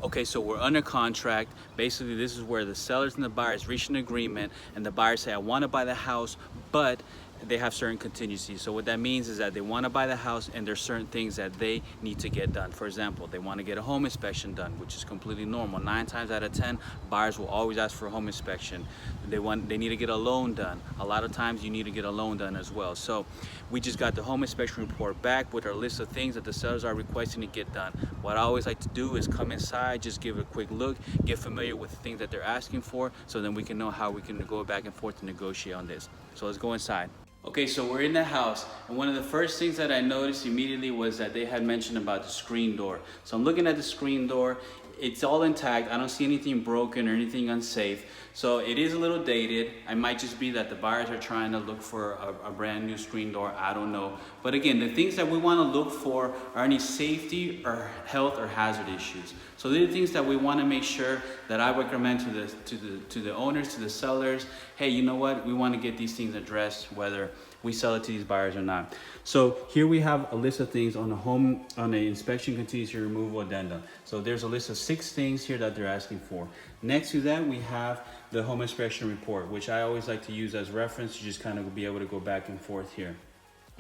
Okay, so we're under contract. Basically, this is where the sellers and the buyers reach an agreement, and the buyers say, I want to buy the house, but they have certain contingencies. So what that means is that they want to buy the house and there's certain things that they need to get done. For example, they want to get a home inspection done, which is completely normal. 9 times out of 10, buyers will always ask for a home inspection. They need to get a loan done. A lot of times you need to get a loan done as well. So we just got the home inspection report back with our list of things that the sellers are requesting to get done. What I always like to do is come inside, just give a quick look, get familiar with the things that they're asking for, so then we can know how we can go back and forth to negotiate on this. So let's go inside. Okay, so we're in the house, and one of the first things that I noticed immediately was that they had mentioned about the screen door. So I'm looking at the screen door. It's all intact. I don't see anything broken or anything unsafe. So it is a little dated. It might just be that the buyers are trying to look for a brand new screen door. I don't know. But again, the things that we want to look for are any safety or health or hazard issues. So these are things that we want to make sure that I recommend to the owners, to the sellers. Hey, you know what? We want to get these things addressed, whether we sell it to these buyers or not. So here we have a list of things on the inspection contingency removal addendum. So there's a list of 6 things here that they're asking for. Next to that, we have the home inspection report, which I always like to use as reference to just kind of be able to go back and forth here.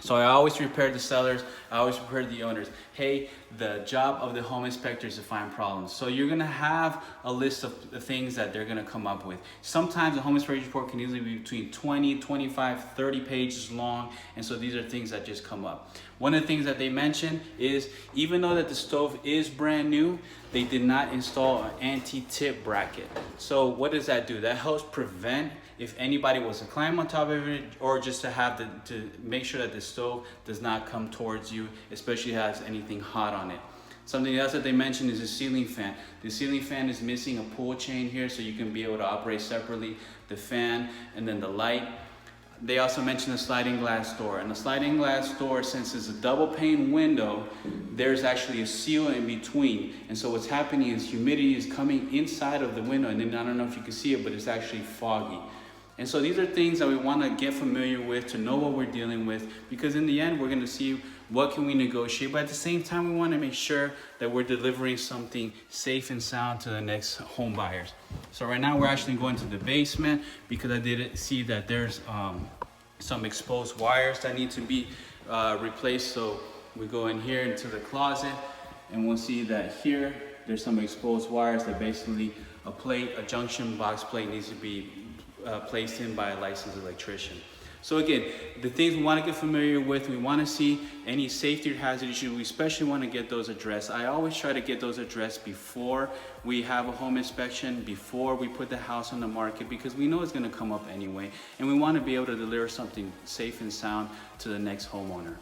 So I always prepare the sellers, I always prepare the owners. Hey, the job of the home inspector is to find problems. So you're gonna have a list of the things that they're gonna come up with. Sometimes the home inspection report can easily be between 20, 25, 30 pages long. And so these are things that just come up. One of the things that they mentioned is, even though that the stove is brand new, they did not install an anti-tip bracket. So what does that do? That helps prevent if anybody was to climb on top of it, or just to make sure that the stove does not come towards you, especially if it has anything hot on it. Something else that they mentioned is a ceiling fan. The ceiling fan is missing a pull chain here, so you can be able to operate separately the fan and then the light. They also mentioned a sliding glass door, and the sliding glass door, since it's a double pane window, there's actually a seal in between. And so what's happening is humidity is coming inside of the window, and then I don't know if you can see it, but it's actually foggy. And so these are things that we want to get familiar with, to know what we're dealing with, because in the end we're going to see what can we negotiate, but at the same time we want to make sure that we're delivering something safe and sound to the next home buyers. So right now we're actually going to the basement, because I did see that there's some exposed wires that need to be replaced. So we go in here into the closet, and we'll see that here there's some exposed wires that basically a junction box plate needs to be placed in by a licensed electrician. So again, the things we want to get familiar with, we want to see any safety or hazard issues. We especially want to get those addressed. I always try to get those addressed before we have a home inspection, before we put the house on the market, because we know it's going to come up anyway, and we want to be able to deliver something safe and sound to the next homeowner.